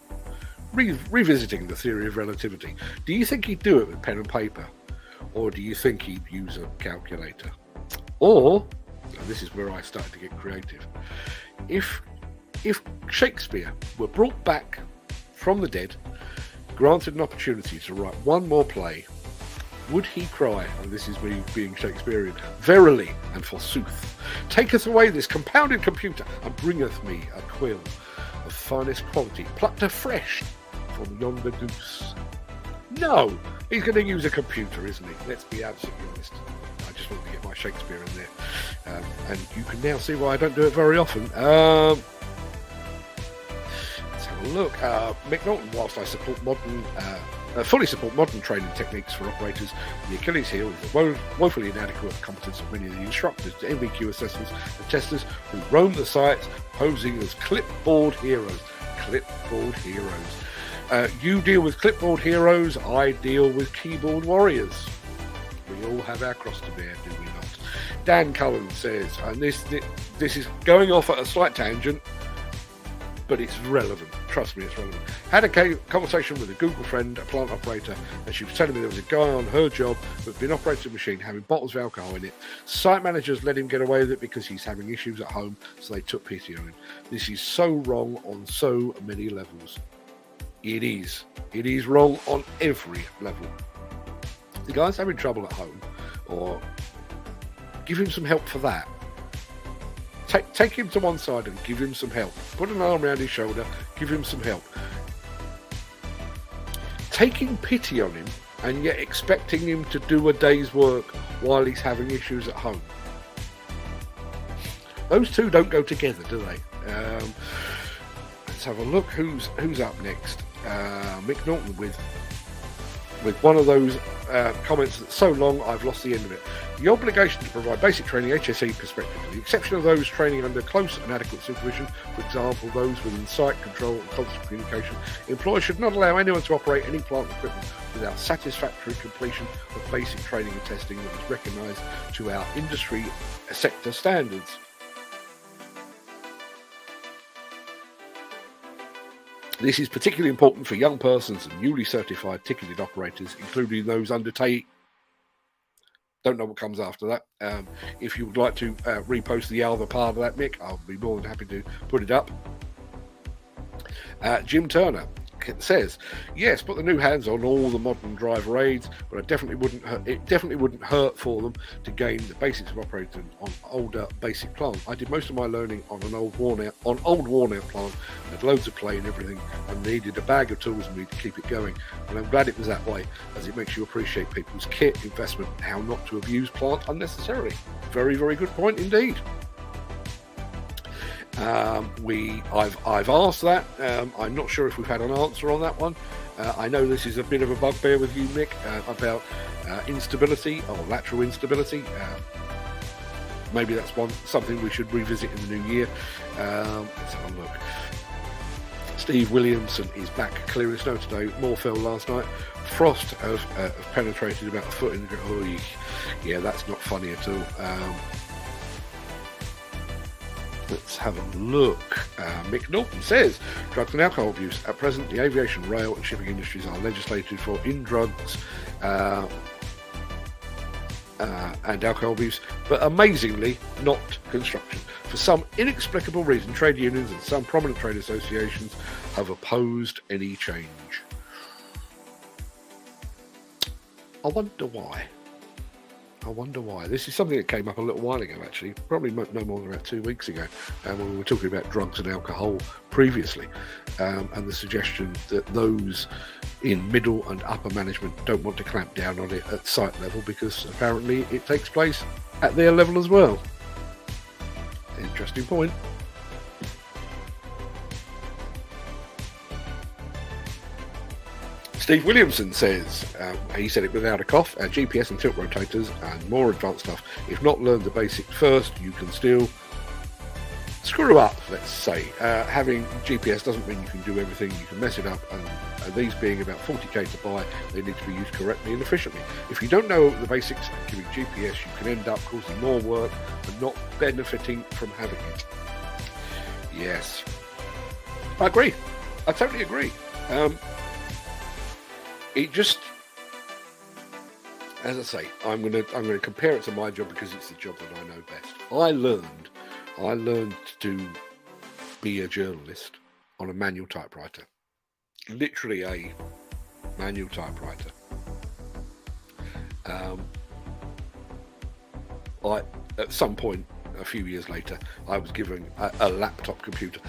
Speaker 1: revisiting the theory of relativity, do you think he'd do it with pen and paper? Or do you think he'd use a calculator? Or, and this is where I started to get creative, if Shakespeare were brought back from the dead, granted an opportunity to write one more play, would he cry, and this is me being Shakespearean, verily and forsooth, taketh away this compounded computer, and bringeth me a quill of finest quality, plucked afresh from yonder goose? No, he's going to use a computer, isn't he? Let's be absolutely honest. I just wanted to get my Shakespeare in there. And you can now see why I don't do it very often. Let's have a look. Mick Norton, whilst I support fully support modern training techniques for operators, the Achilles heel is the woefully inadequate competence of many of the instructors, MVQ assessors and testers who roam the sites posing as clipboard heroes. Clipboard heroes. You deal with clipboard heroes, I deal with keyboard warriors. We all have our cross to bear, do we not? Dan Cullen says, and this is going off at a slight tangent, but it's relevant. Trust me, it's relevant. Had a conversation with a Google friend, a plant operator, and she was telling me there was a guy on her job who'd been operating a machine having bottles of alcohol in it. Site managers let him get away with it because he's having issues at home, so they took pity on him. This is so wrong on so many levels. It is. It is wrong on every level. The guy's having trouble at home, or give him some help for that. Take him to one side and give him some help. Put an arm around his shoulder, give him some help. Taking pity on him and yet expecting him to do a day's work while he's having issues at home. Those two don't go together, do they? Let's have a look. Who's up next? Mick Norton with one of those comments that's so long I've lost the end of it. The obligation to provide basic training, HSE perspective, with the exception of those training under close and adequate supervision, for example those within site control and constant communication, employers should not allow anyone to operate any plant equipment without satisfactory completion of basic training and testing that is recognised to our industry sector standards. This is particularly important for young persons and newly certified ticketed operators, including those undertaking. Don't know what comes after that. If you would like to repost the other part of that, Mick, I'll be more than happy to put it up. Jim Turner says, yes, put the new hands on all the modern driver aids, but it definitely wouldn't hurt for them to gain the basics of operating on older basic plant. I did most of my learning on an old worn out plant, had loads of play and everything, and needed a bag of tools and me to keep it going. And I'm glad it was that way, as it makes you appreciate people's kit, investment, and how not to abuse plant unnecessarily. Very, very good point indeed. I've asked that. I'm not sure if we've had an answer on that one. I know this is a bit of a bugbear with you, Mick, about instability or lateral instability. Maybe that's something we should revisit in the new year. Let's have a look. Steve Williamson is back clear as snow today. More fell last night. Frost have penetrated about a foot in the ground. Oh, yeah, that's not funny at all. Let's have a look. Mick Norton says, drugs and alcohol abuse. At present, the aviation, rail and shipping industries are legislated for in drugs and alcohol abuse, but amazingly not construction. For some inexplicable reason, trade unions and some prominent trade associations have opposed any change. I wonder why. This is something that came up a little while ago, actually, probably no more than about 2 weeks ago, when we were talking about drugs and alcohol previously, and the suggestion that those in middle and upper management don't want to clamp down on it at site level because apparently it takes place at their level as well. Interesting point. Steve Williamson says, he said it without a cough, GPS and tilt rotators and more advanced stuff. If not learn the basics first, you can still screw up, let's say. Having GPS doesn't mean you can do everything. You can mess it up, and these being about 40k to buy, they need to be used correctly and efficiently. If you don't know the basics of giving GPS, you can end up causing more work and not benefiting from having it. Yes, I agree. I totally agree. It just, as I say, I'm gonna compare it to my job because it's the job that I know best. I learned to be a journalist on a manual typewriter, literally a manual typewriter. At some point a few years later, I was given a laptop computer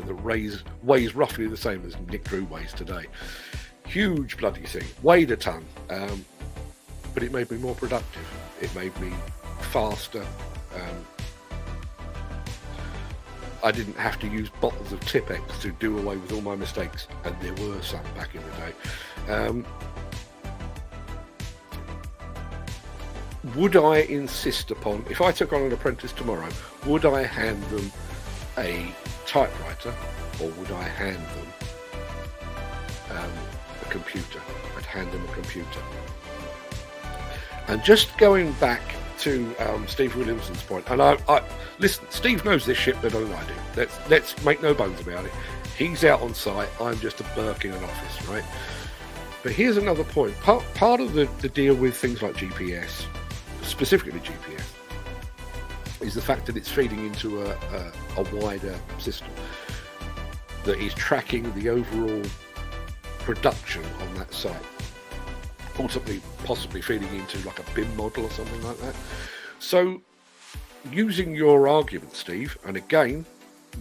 Speaker 1: that weighs roughly the same as Nick Drew weighs today. Huge bloody thing, weighed a ton, but it made me more productive. It made me faster. I didn't have to use bottles of Tipex to do away with all my mistakes, and there were some back in the day. Would I insist upon, if I took on an apprentice tomorrow, would I hand them a typewriter, or would I hand them a computer? I'd hand them a computer. And just going back to Steve Williamson's point, and I listen, Steve knows this shit better than I do. Let's make no bones about it. He's out on site, I'm just a Burke in an office, right? But here's another point. Part of the deal with things like GPS, specifically GPS, is the fact that it's feeding into a wider system that is tracking the overall production on that site, ultimately possibly feeding into like a BIM model or something like that. So using your argument, Steve, and again,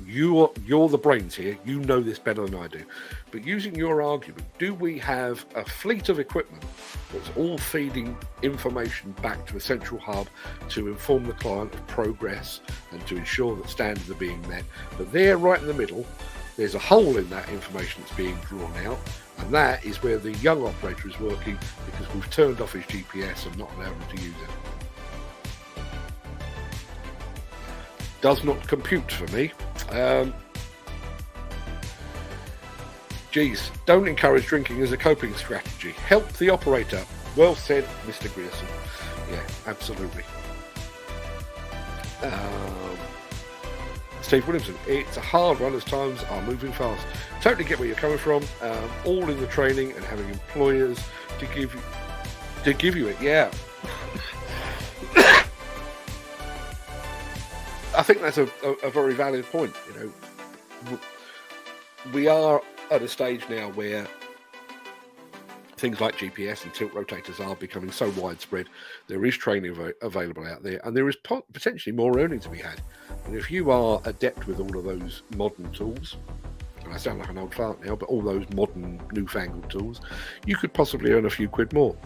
Speaker 1: you're the brains here, you know this better than I do, but using your argument, do we have a fleet of equipment that's all feeding information back to a central hub to inform the client of progress and to ensure that standards are being met? But there, right in the middle, there's a hole in that information that's being drawn out, and that is where the young operator is working because we've turned off his GPS and not allowed him to use it. Does not compute for me. Geez, don't encourage drinking as a coping strategy. Help the operator. Well said, Mr. Grierson. Yeah, absolutely. Steve Williamson, it's a hard one as times are moving fast. Totally get where you're coming from. All in the training and having employers to give you it. Yeah. I think that's a very valid point. You know, we are at a stage now where things like GPS and tilt rotators are becoming so widespread. There is training available out there, and there is potentially more earning to be had. And if you are adept with all of those modern tools, and I sound like an old fart now, but all those modern newfangled tools, you could possibly earn a few quid more.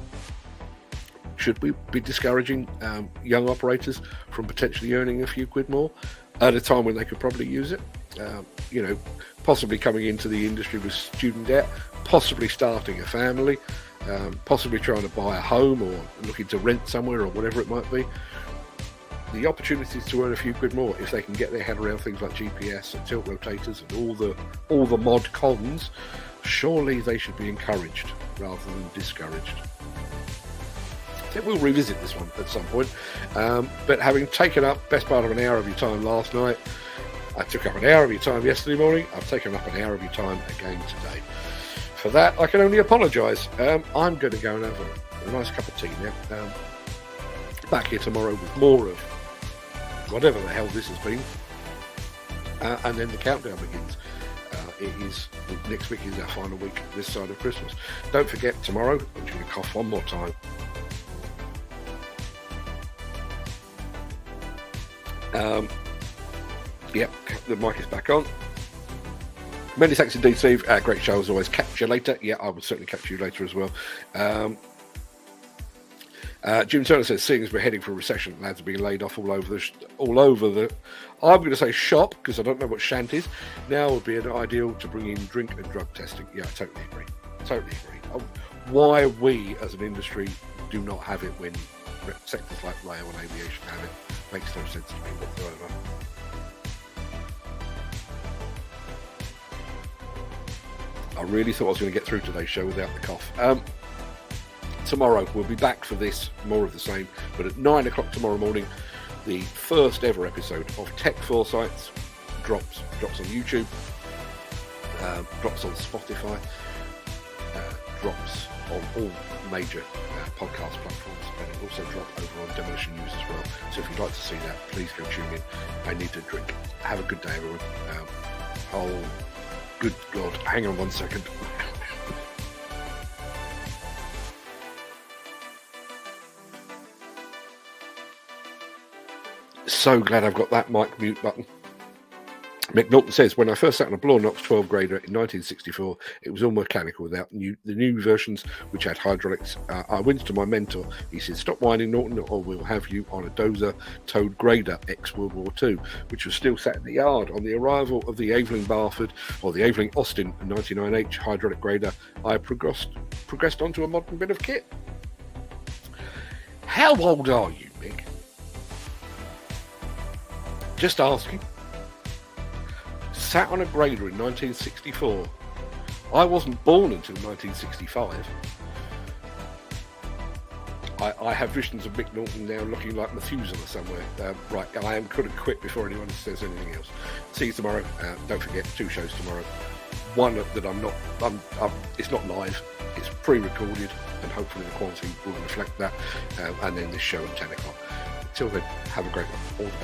Speaker 1: Should we be discouraging young operators from potentially earning a few quid more at a time when they could probably use it? You know, possibly coming into the industry with student debt, possibly starting a family, possibly trying to buy a home or looking to rent somewhere or whatever it might be. The opportunities to earn a few quid more if they can get their head around things like GPS and tilt rotators and all the mod cons, surely they should be encouraged rather than discouraged. We'll revisit this one at some point, but having taken up best part of an hour of your time last night, I took up an hour of your time yesterday morning, I've taken up an hour of your time again today. For that, I can only apologise. I'm going to go and have a nice cup of tea now. Back here tomorrow with more of whatever the hell this has been, and then the countdown begins. Next week is our final week this side of Christmas. Don't forget, tomorrow, I'm just going to cough one more time. Yep, the mic is back on. Many thanks indeed, Steve. Great show as always. Catch you later. Yeah, I will certainly catch you later as well. Jim Turner says, seeing as we're heading for a recession, lads are being laid off all over the. I'm going to say shop because I don't know what shant is. Now would be an ideal to bring in drink and drug testing. Yeah, I totally agree. Totally agree. Why we as an industry do not have it when sectors like rail and aviation have it makes no sense to me whatsoever. I really thought I was going to get through today's show without the cough. Tomorrow we'll be back for this, more of the same, but at 9 o'clock tomorrow morning, the first ever episode of Tech Foresights drops on YouTube, drops on Spotify, drops on all major podcast platforms, and it will also drop over on Demolition News as well. So if you'd like to see that, please go tune in. I need to drink. Have a good day, everyone. Oh, good God. Hang on 1 second. So glad I've got that mic mute button. Mick Norton says, when I first sat on a Bloor Knox 12 grader in 1964, it was all mechanical without the new versions, which had hydraulics. I went to my mentor. He said, stop whining, Norton, or we'll have you on a dozer towed grader ex-World War II, which was still sat in the yard. On the arrival of the Aveling Barford, or the Aveling Austin 99H hydraulic grader, I progressed onto a modern bit of kit. How old are you, Mick? Just asking. Sat on a grader in 1964. I wasn't born until 1965. I have visions of Mick Norton now looking like Methuselah somewhere. Right, I am couldn't quit before anyone says anything else. See you tomorrow. Don't forget, 2 shows tomorrow. One that it's not live, it's pre-recorded, and hopefully the quality will reflect that. And then this show at 10 o'clock. Until then, have a great one. All the best.